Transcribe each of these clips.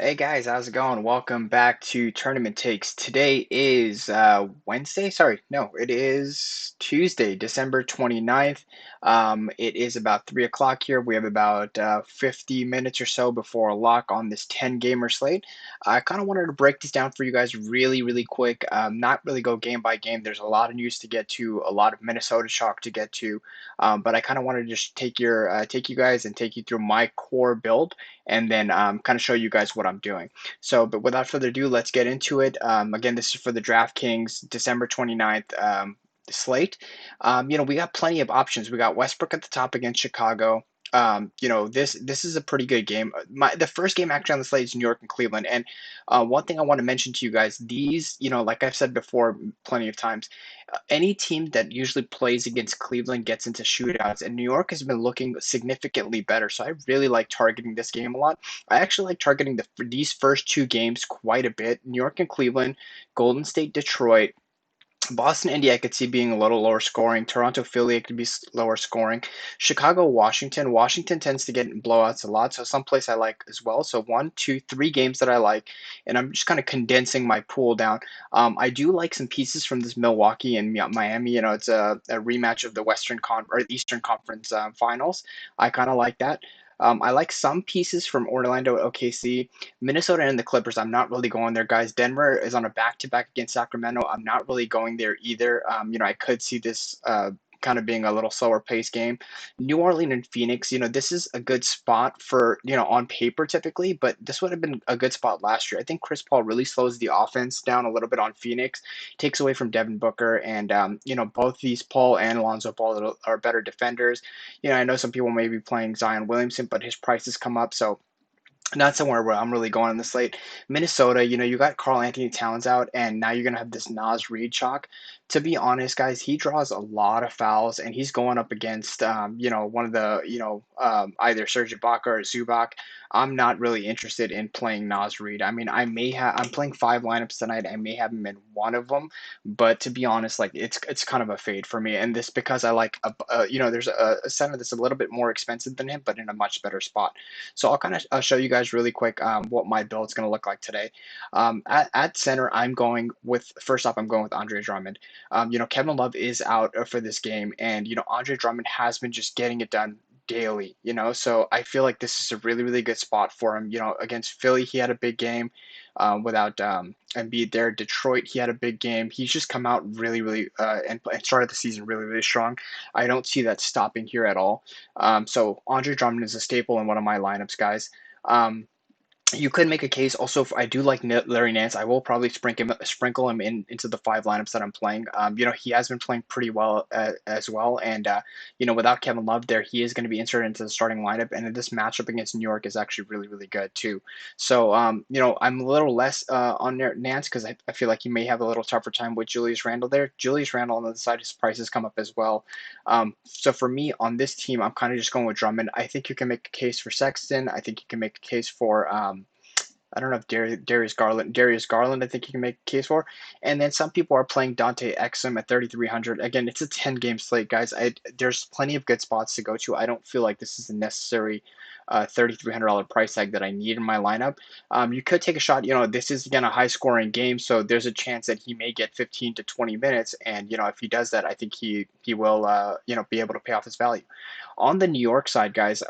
Hey guys, how's it going? Welcome back to Tournament Takes. Today is Wednesday. Sorry, no, it is Tuesday, December 29th. It is about 3 o'clock here. We have about 50 minutes or so before a lock on this 10 gamer slate. I kind of wanted to break this down for you guys really, really quick. Not really go game by game. There's a lot of news to get to, a lot of Minnesota chalk to get to. But I kind of wanted to just take you guys and take you through my core build and then kind of show you guys what I'm doing. So, but without further ado, let's get into it. Again, this is for the Draftkings December 29th slate. We got plenty of options. We got Westbrook at the top against Chicago. This is a pretty good game. The first game actually on the slate is New York and Cleveland. And one thing I want to mention to you guys, these, like I've said before plenty of times, any team that usually plays against Cleveland gets into shootouts, and New York has been looking significantly better. So I really like targeting this game a lot. I actually like targeting these first two games quite a bit. New York and Cleveland, Golden State, Detroit. Boston, Indy, I could see being a little lower scoring. Toronto, Philly, it could be lower scoring. Chicago, Washington. Washington tends to get in blowouts a lot, so someplace I like as well. So one, two, three games that I like, and I'm just kind of condensing my pool down. I do like some pieces from this Milwaukee and Miami. It's a rematch of the Eastern Conference Finals. I kind of like that. I like some pieces from Orlando, OKC. Minnesota and the Clippers, I'm not really going there, guys. Denver is on a back-to-back against Sacramento. I'm not really going there either. I could see this kind of being a little slower pace game. New Orleans and Phoenix, this is a good spot for, on paper typically, but this would have been a good spot last year. I think Chris Paul really slows the offense down a little bit on Phoenix, takes away from Devin Booker, and, both these Paul and Alonzo Ball are better defenders. I know some people may be playing Zion Williamson, but his prices come up, so not somewhere where I'm really going on the slate. Minnesota, you got Carl Anthony Towns out, and now you're going to have this Nas Reed chalk. To be honest, guys, he draws a lot of fouls, and he's going up against, one of the, either Serge Ibaka or Zubac. I'm not really interested in playing Nas Reed. I mean, I'm playing 5 lineups tonight. I may have him in one of them, but to be honest, like it's kind of a fade for me. And this because I like, there's a center that's a little bit more expensive than him, but in a much better spot. So I'll kind of show you guys really quick what my build's going to look like today. At center, first off, I'm going with Andre Drummond. Kevin Love is out for this game, and, Andre Drummond has been just getting it done daily, so I feel like this is a really, really good spot for him. Against Philly, he had a big game without Embiid there. Detroit, he had a big game. He's just come out really, really, and started the season really, really strong. I don't see that stopping here at all. So Andre Drummond is a staple in one of my lineups, guys. You could make a case also. I do like Larry Nance. I will probably sprinkle him into the 5 lineups that I'm playing. He has been playing pretty well as well, and without Kevin Love there, he is going to be inserted into the starting lineup. And this matchup against New York is actually really, really good too. So I'm a little less on Nance because I feel like he may have a little tougher time with Julius Randle there. Julius Randle on the other side, his prices come up as well. So for me on this team, I'm kind of just going with Drummond. I think you can make a case for Sexton. I think you can make a case for I don't know if Darius Garland, I think you can make a case for. And then some people are playing Dante Exum at 3,300. Again, it's a 10-game slate, guys. There's plenty of good spots to go to. I don't feel like this is a necessary $3,300 price tag that I need in my lineup. You could take a shot. This is, again, a high-scoring game, so there's a chance that he may get 15 to 20 minutes. And, if he does that, I think he will, be able to pay off his value. On the New York side, guys,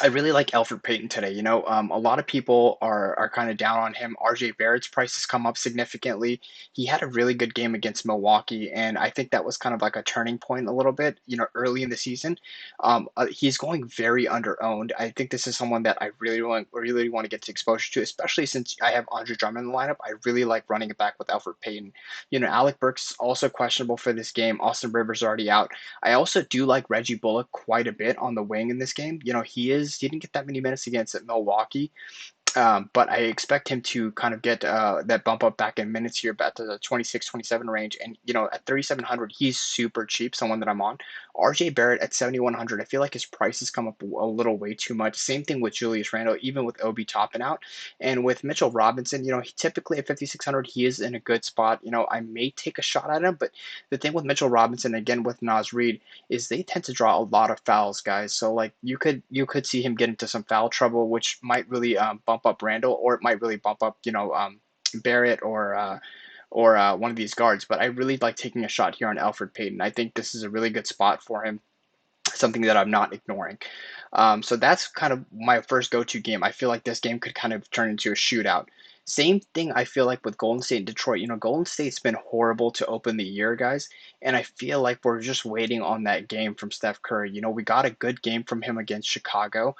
I really like Elfrid Payton today. A lot of people are kind of down on him. RJ Barrett's prices come up significantly. He had a really good game against Milwaukee, and I think that was kind of like a turning point a little bit, early in the season. He's going very underowned. I think this is someone that I really want to get to exposure to, especially since I have Andre Drummond in the lineup. I really like running it back with Elfrid Payton. Alec Burks is also questionable for this game. Austin Rivers already out. I also do like Reggie Bullock quite a bit on the wing in this game. He didn't get that many minutes against Milwaukee, but I expect him to kind of get that bump up back in minutes here, back to the 26, 27 range. And, at 3,700, he's super cheap, someone that I'm on. RJ Barrett at 7,100, I feel like his prices come up a little way too much. Same thing with Julius Randle, even with Obi topping out. And with Mitchell Robinson, typically at 5,600, he is in a good spot. I may take a shot at him, but the thing with Mitchell Robinson, again, with Nas Reed, is they tend to draw a lot of fouls, guys. So, like, you could see him get into some foul trouble, which might really bump bump up Randall, or it might really bump up, Barrett or one of these guards. But I really like taking a shot here on Elfrid Payton. I think this is a really good spot for him, something that I'm not ignoring. So that's kind of my first go-to game. I feel like this game could kind of turn into a shootout. Same thing I feel like with Golden State and Detroit. Golden State's been horrible to open the year, guys, and I feel like we're just waiting on that game from Steph Curry. We got a good game from him against Chicago,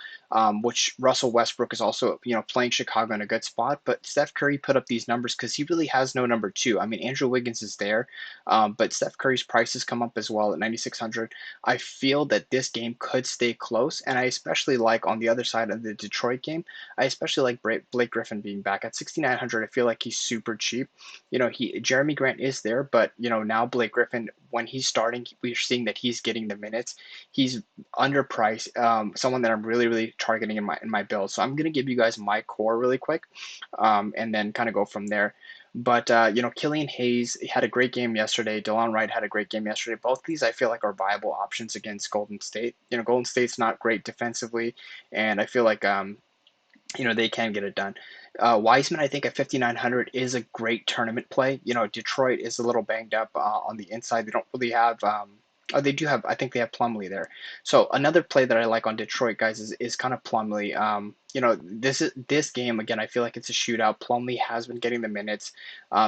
which Russell Westbrook is also, playing Chicago in a good spot, but Steph Curry put up these numbers because he really has no number two. I mean, Andrew Wiggins is there, but Steph Curry's prices come up as well at 9,600. I feel that this game could stay close, and I especially like on the other side of the Detroit game, I especially like Blake Griffin being back at 6,900. I feel like he's super cheap. Jeremy Grant is there, but now Blake Griffin, when he's starting, we're seeing that he's getting the minutes. He's underpriced, someone that I'm really really targeting in my build. So I'm gonna give you guys my core really quick, and then kind of go from there. But Killian Hayes had a great game yesterday. DeLon Wright had a great game yesterday. Both of these I feel like are viable options against Golden State. Golden State's not great defensively, and I feel like they can get it done. Wiseman, I think at 5,900 is a great tournament play. Detroit is a little banged up on the inside. They don't really have. Oh, they do have. I think they have Plumlee there. So another play that I like on Detroit, guys, is kind of Plumlee. This game again. I feel like it's a shootout. Plumlee has been getting the minutes,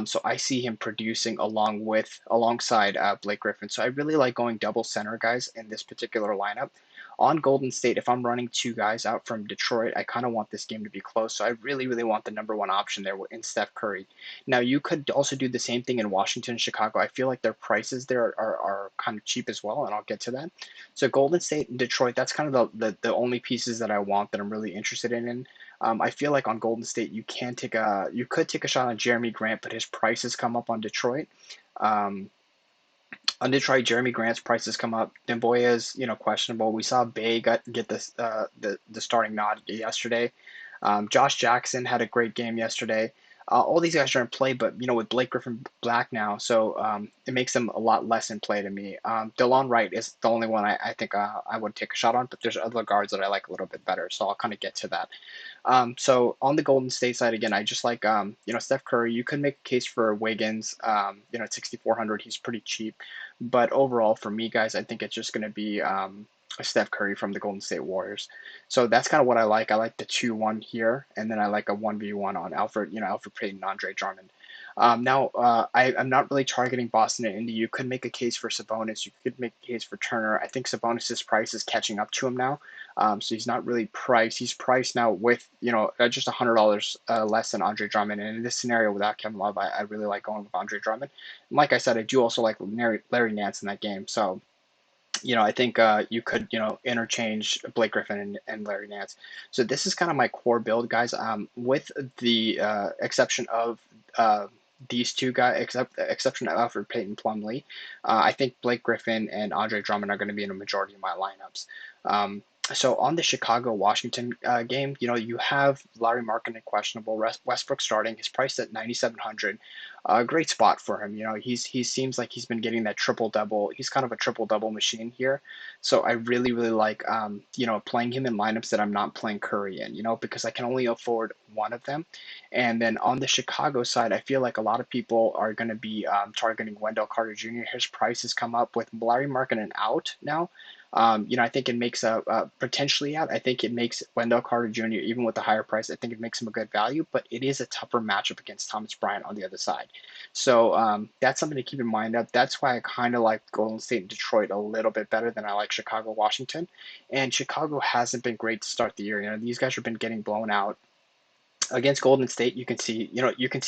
so I see him producing alongside Blake Griffin. So I really like going double center, guys, in this particular lineup. On Golden State, if I'm running two guys out from Detroit, I kind of want this game to be close. So I really, really want the number one option there in Steph Curry. Now, you could also do the same thing in Washington and Chicago. I feel like their prices there are kind of cheap as well, and I'll get to that. So Golden State and Detroit, that's kind of the only pieces that I want that I'm really interested in. I feel like on Golden State, you could take a shot on Jeremy Grant, but his prices come up on Detroit. Um, on Detroit, Jeremy Grant's prices come up. Demboya is, questionable. We saw Bay get the starting nod yesterday. Josh Jackson had a great game yesterday. All these guys are in play, but with Blake Griffin back now, so it makes them a lot less in play to me. DeLon Wright is the only one I think I would take a shot on, but there's other guards that I like a little bit better, so I'll kind of get to that. So on the Golden State side, again, I just like, Steph Curry. You could make a case for Wiggins, at 6,400. He's pretty cheap. But overall, for me, guys, I think it's just going to be Steph Curry from the Golden State Warriors. So that's kind of what I like. I like the 2-1 here, and then I like a 1v1 on Elfrid Payton, Andre Drummond. I'm not really targeting Boston and Indy. You could make a case for Sabonis. You could make a case for Turner. I think Sabonis' price is catching up to him now. So he's not really priced. He's priced now with, just $100 less than Andre Drummond. And in this scenario without Kevin Love, I really like going with Andre Drummond. And like I said, I do also like Larry Nance in that game. So, I think you could, interchange Blake Griffin and Larry Nance. So this is kind of my core build, guys. With the exception of these two guys, exception of Elfrid Payton, Plumlee, I think Blake Griffin and Andre Drummond are going to be in a majority of my lineups. So on the Chicago-Washington game, you have Lauri Markkanen questionable, Westbrook starting. His price at 9,700. Great spot for him. He seems like he's been getting that triple double. He's kind of a triple double machine here. So I really really like playing him in lineups that I'm not playing Curry in. Because I can only afford one of them. And then on the Chicago side, I feel like a lot of people are going to be targeting Wendell Carter Jr. His price has come up with Lauri Markkanen out now. I think it makes potentially out. I think it makes Wendell Carter Jr. even with the higher price. I think it makes him a good value, but it is a tougher matchup against Thomas Bryant on the other side. So that's something to keep in mind. That's why I kind of like Golden State and Detroit a little bit better than I like Chicago, Washington. And Chicago hasn't been great to start the year. These guys have been getting blown out. Against Golden State, you can see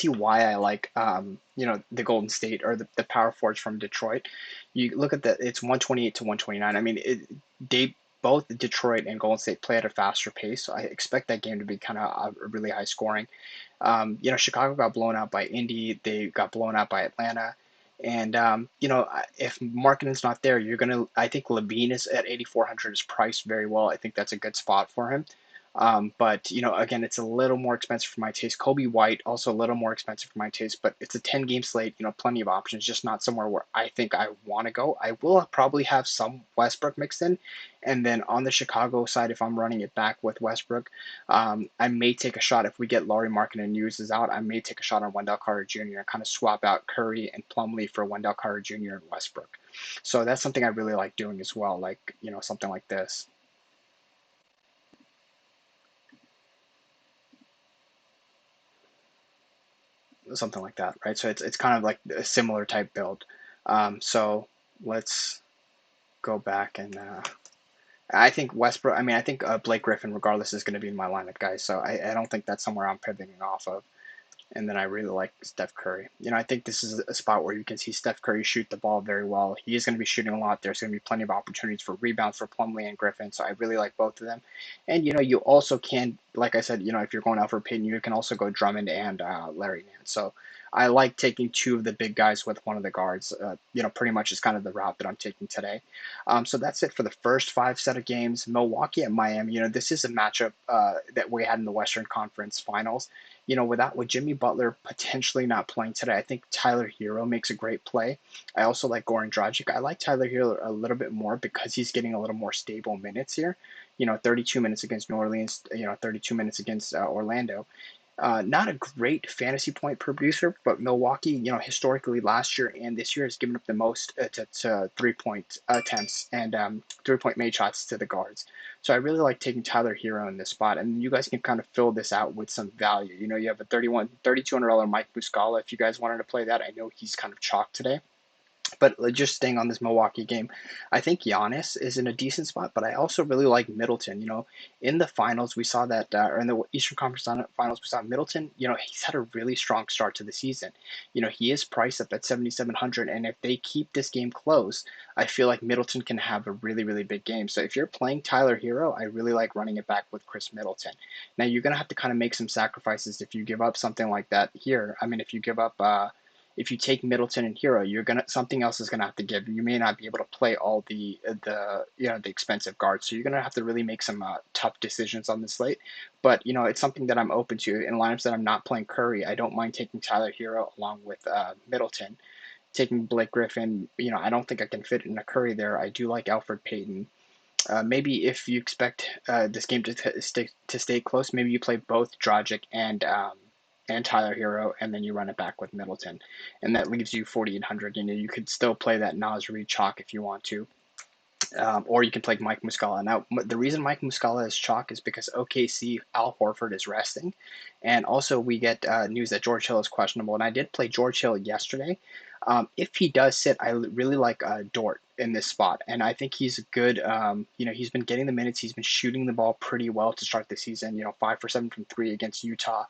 why I like the Golden State or the power forwards from Detroit. You look at it's 128 to 129. I mean, they both Detroit and Golden State play at a faster pace, so I expect that game to be kind of really high scoring. Chicago got blown out by Indy. They got blown out by Atlanta. And if Markkanen's not there, I think Levine is at 8,400 is priced very well. I think that's a good spot for him. But again, it's a little more expensive for my taste. Kobe White also a little more expensive for my taste, but it's a 10-game slate. Plenty of options, just not somewhere where I think I want to go. I will probably have some Westbrook mixed in, and then on the Chicago side, if I'm running it back with Westbrook, I may take a shot if we get Lauri Markkanen News is out. I may take a shot on Wendell Carter Jr. and kind of swap out Curry and PLUMLEE for Wendell Carter Jr. and Westbrook. So that's something I really like doing as well. Like something like this. Something like that, right? So it's kind of like a similar type build. So let's go back and I think Westbrook. I mean, I think Blake Griffin, regardless, is going to be in my lineup, guys. So I don't think that's somewhere I'm pivoting off of. And then I really like Steph Curry. I think this is a spot where you can see Steph Curry shoot the ball very well. He is going to be shooting a lot. There's going to be plenty of opportunities for rebounds for PLUMLEE and Griffin. So I really like both of them. And you also can, like I said, if you're going out for Payton, you can also go Drummond and Larry Nance. So I like taking two of the big guys with one of the guards. Pretty much is kind of the route that I'm taking today. So that's it for the first five set of games. Milwaukee at Miami. This is a matchup that we had in the Western Conference Finals. With Jimmy Butler potentially not playing today, I think Tyler Hero makes a great play. I also like Goran Dragic. I like Tyler Hero a little bit more because he's getting a little more stable minutes here. 32 minutes against New Orleans, 32 minutes against Orlando. Not a great fantasy point producer, but Milwaukee, historically last year and this year has given up the most to 3-point attempts and 3-point made shots to the guards. So I really like taking Tyler Hero in this spot, and you guys can kind of fill this out with some value. You have a $3,200 Mike Muscala if you guys wanted to play that. I know he's kind of chalked today. But just staying on this Milwaukee game, I think Giannis is in a decent spot, but I also really like Middleton. In the finals, we saw that, or in the Eastern Conference Finals, we saw Middleton. He's had a really strong start to the season. He is priced up at 7,700, and if they keep this game close, I feel like Middleton can have a really, really big game. So if you're playing Tyler Hero, I really like running it back with Khris Middleton. Now you're gonna have to kind of make some sacrifices if you give up something like that here. I mean, if you give up. If you take Middleton and Hero, you're gonna something else is gonna have to give. You may not be able to play all the expensive guards, so you're gonna have to really make some tough decisions on the slate. But it's something that I'm open to in lineups that I'm not playing Curry. I don't mind taking Tyler Hero along with Middleton. Taking Blake Griffin, I don't think I can fit in a Curry there. I do like Elfrid Payton. Maybe if you expect this game to stay close, maybe you play both Dragic and Tyler Hero, and then you run it back with Middleton, and that leaves you 4,800. You could still play that Nas Reed chalk if you want to, or you can play Mike Muscala. Now, the reason Mike Muscala is chalk is because OKC Al Horford is resting, and also we get news that George Hill is questionable. And I did play George Hill yesterday. If he does sit, I really like Dort in this spot, and I think he's good. He's been getting the minutes. He's been shooting the ball pretty well to start the season. 5 for 7 from three against Utah.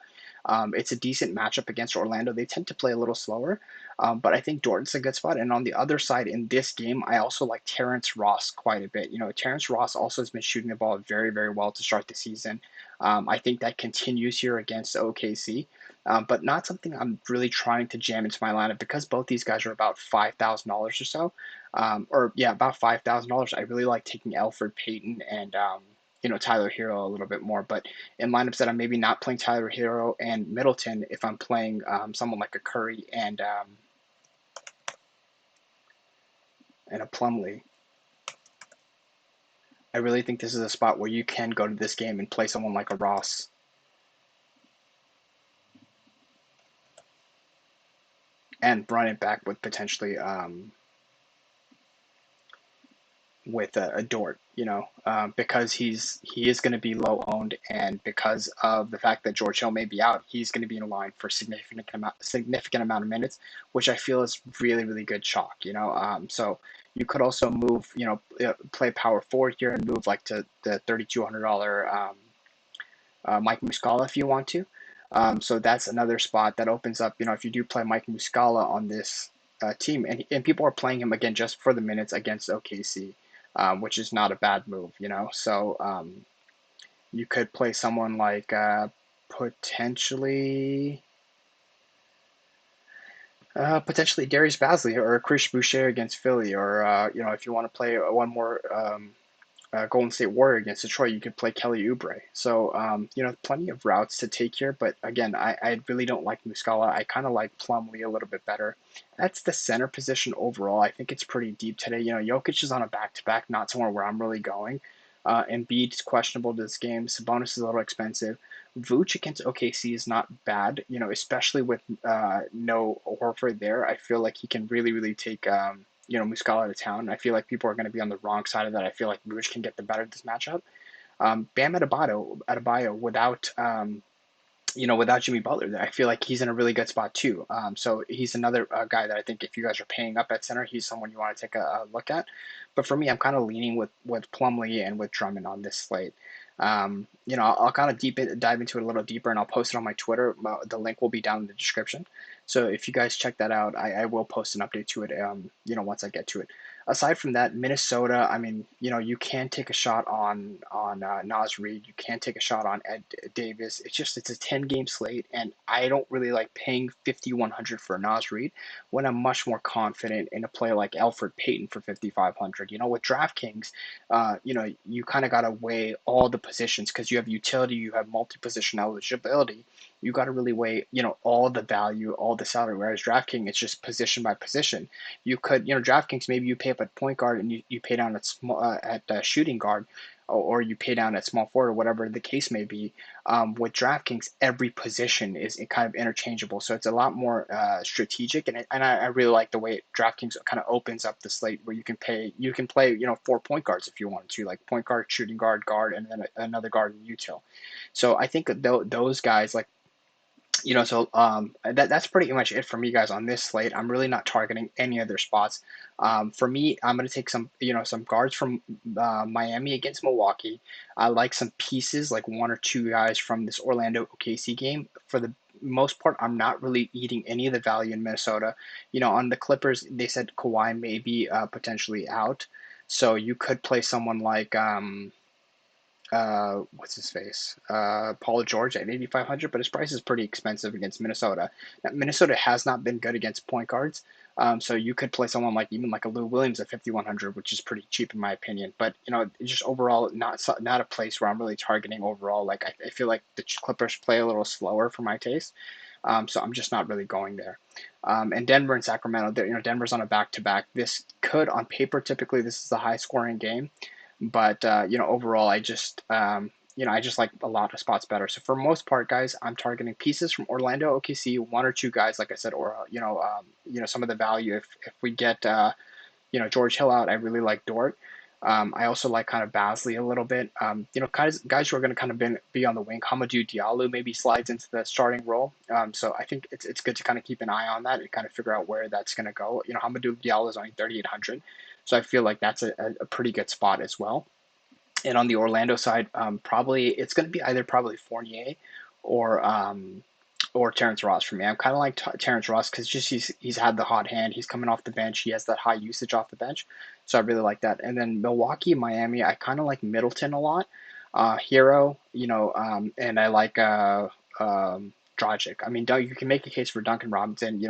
It's a decent matchup against Orlando. They tend to play a little slower, but I think Dort's a good spot. And on the other side, in this game, I also like Terrence Ross quite a bit. Terrence Ross also has been shooting the ball very, very well to start the season. I think that continues here against OKC, but not something I'm really trying to jam into my lineup because both these guys are about $5,000 or so. About $5,000. I really like taking Elfrid Payton and Tyler Hero a little bit more. But in lineups that I'm maybe not playing Tyler Hero and Middleton, if I'm playing someone like a Curry and a PLUMLEE, I really think this is a spot where you can go to this game and play someone like a Ross. And run it back with potentially with a Dort, because he is going to be low owned, and because of the fact that George Hill may be out, he's going to be in line for significant amount of minutes, which I feel is really, really good chalk. So you could also move, play power forward here and move like to the $3,200 Mike Muscala if you want to. So that's another spot that opens up. If you do play Mike Muscala on this team, and people are playing him again just for the minutes against OKC, which is not a bad move. So you could play someone like potentially Darius Bazley or Chris Boucher against Philly, or if you want to play one more Golden State Warrior against Detroit, you could play Kelly Oubre. So, plenty of routes to take here. But again, I really don't like Muscala. I kind of like Plumlee a little bit better. That's the center position overall. I think it's pretty deep today. Jokic is on a back-to-back, not somewhere where I'm really going. Embiid's questionable this game. Sabonis is a little expensive. Vooch against OKC is not bad, especially with no Horford there. I feel like he can really, really take Muscala to town. I feel like people are going to be on the wrong side of that. I feel like Vooch can get the better of this matchup. Bam Adebayo without Jimmy Butler there, I feel like he's in a really good spot too. So he's another guy that I think if you guys are paying up at center, he's someone you want to take a look at. But for me, I'm kind of leaning with Plumlee and with Drummond on this slate. I'll kind of dive into it a little deeper, and I'll post it on my Twitter. The link will be down in the description. So if you guys check that out, I will post an update to it. Once I get to it. Aside from that, Minnesota, I mean, you can take a shot on Naz Reid. You can take a shot on Ed Davis. It's a 10-game slate, and I don't really like paying 5,100 for Naz Reid when I'm much more confident in a player like Elfrid Payton for 5,500. With DraftKings, you kind of got to weigh all the positions because you have utility, you have multi-position eligibility. You got to really weigh, all the value, all the salary. Whereas DraftKings, it's just position by position. You could, DraftKings, maybe you pay up at point guard and you pay down at shooting guard, or you pay down at small forward, or whatever the case may be. With DraftKings, every position is kind of interchangeable, so it's a lot more strategic. And I really like the way DraftKings kind of opens up the slate where you can play 4 point guards if you want to, like point guard, shooting guard, and then another guard in util. So I think those guys like. That's pretty much it for me, guys, on this slate. I'm really not targeting any other spots. For me, I'm going to take some guards from Miami against Milwaukee. I like some pieces, like 1 or 2 guys from this Orlando OKC game. For the most part, I'm not really eating any of the value in Minnesota. On the Clippers, they said Kawhi may be potentially out. So you could play someone like what's his face? Paul George at 8,500, but his price is pretty expensive against Minnesota. Now, Minnesota has not been good against point guards, so you could play someone like even like a Lou Williams at 5,100, which is pretty cheap in my opinion. But just overall, not a place where I'm really targeting overall. Like I feel like the Clippers play a little slower for my taste. So I'm just not really going there. And Denver and Sacramento, Denver's on a back-to-back. This could, on paper, typically this is a high-scoring game. But overall, I just like a lot of spots better. So for most part, guys, I'm targeting pieces from Orlando, OKC, 1 or 2 guys, like I said, or some of the value. If we get George Hill out, I really like Dort. I also like kind of Basley a little bit. Guys who are going to kind of be on the wing. Hamidou Diallo maybe slides into the starting role. So I think it's good to kind of keep an eye on that and kind of figure out where that's going to go. Hamidou Diallo is only 3,800, so I feel like that's a pretty good spot as well. And on the Orlando side, probably it's going to be either probably Fournier or Terrence Ross for me. I'm kind of like Terrence Ross because just he's had the hot hand. He's coming off the bench. He has that high usage off the bench, so I really like that. And then Milwaukee, Miami, I kind of like Middleton a lot. Hero, and I like Dragic. I mean, you can make a case for Duncan Robinson.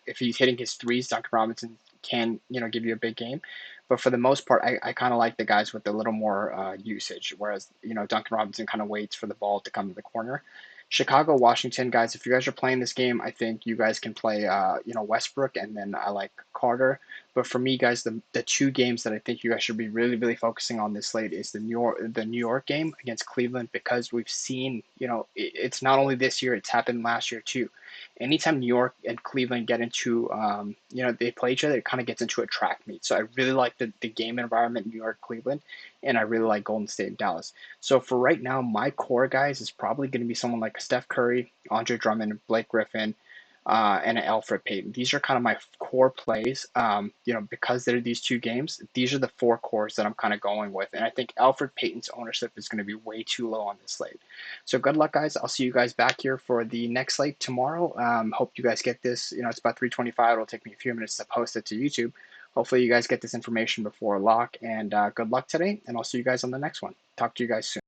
If he's hitting his threes, Duncan Robinson can give you a big game. But for the most part, I kind of like the guys with a little more usage, whereas Duncan Robinson kind of waits for the ball to come to the corner. Chicago, Washington, guys, if you guys are playing this game, I think you guys can play, Westbrook, and then I like Carter. But for me, guys, the 2 games that I think you guys should be really, really focusing on this slate is the New York game against Cleveland, because we've seen, it's not only this year, it's happened last year too. Anytime New York and Cleveland get into, they play each other, it kind of gets into a track meet. So I really like the game environment in New York, Cleveland, and I really like Golden State and Dallas. So for right now, my core guys is probably going to be someone like Steph Curry, Andre Drummond, Blake Griffin, and Elfrid Payton. These are kind of my core plays. Because they're these 2 games, these are the 4 cores that I'm kind of going with. And I think Elfrid Payton's ownership is going to be way too low on this slate. So good luck, guys. I'll see you guys back here for the next slate tomorrow. Hope you guys get this. It's about 3:25. It'll take me a few minutes to post it to YouTube. Hopefully you guys get this information before lock. And good luck today. And I'll see you guys on the next one. Talk to you guys soon.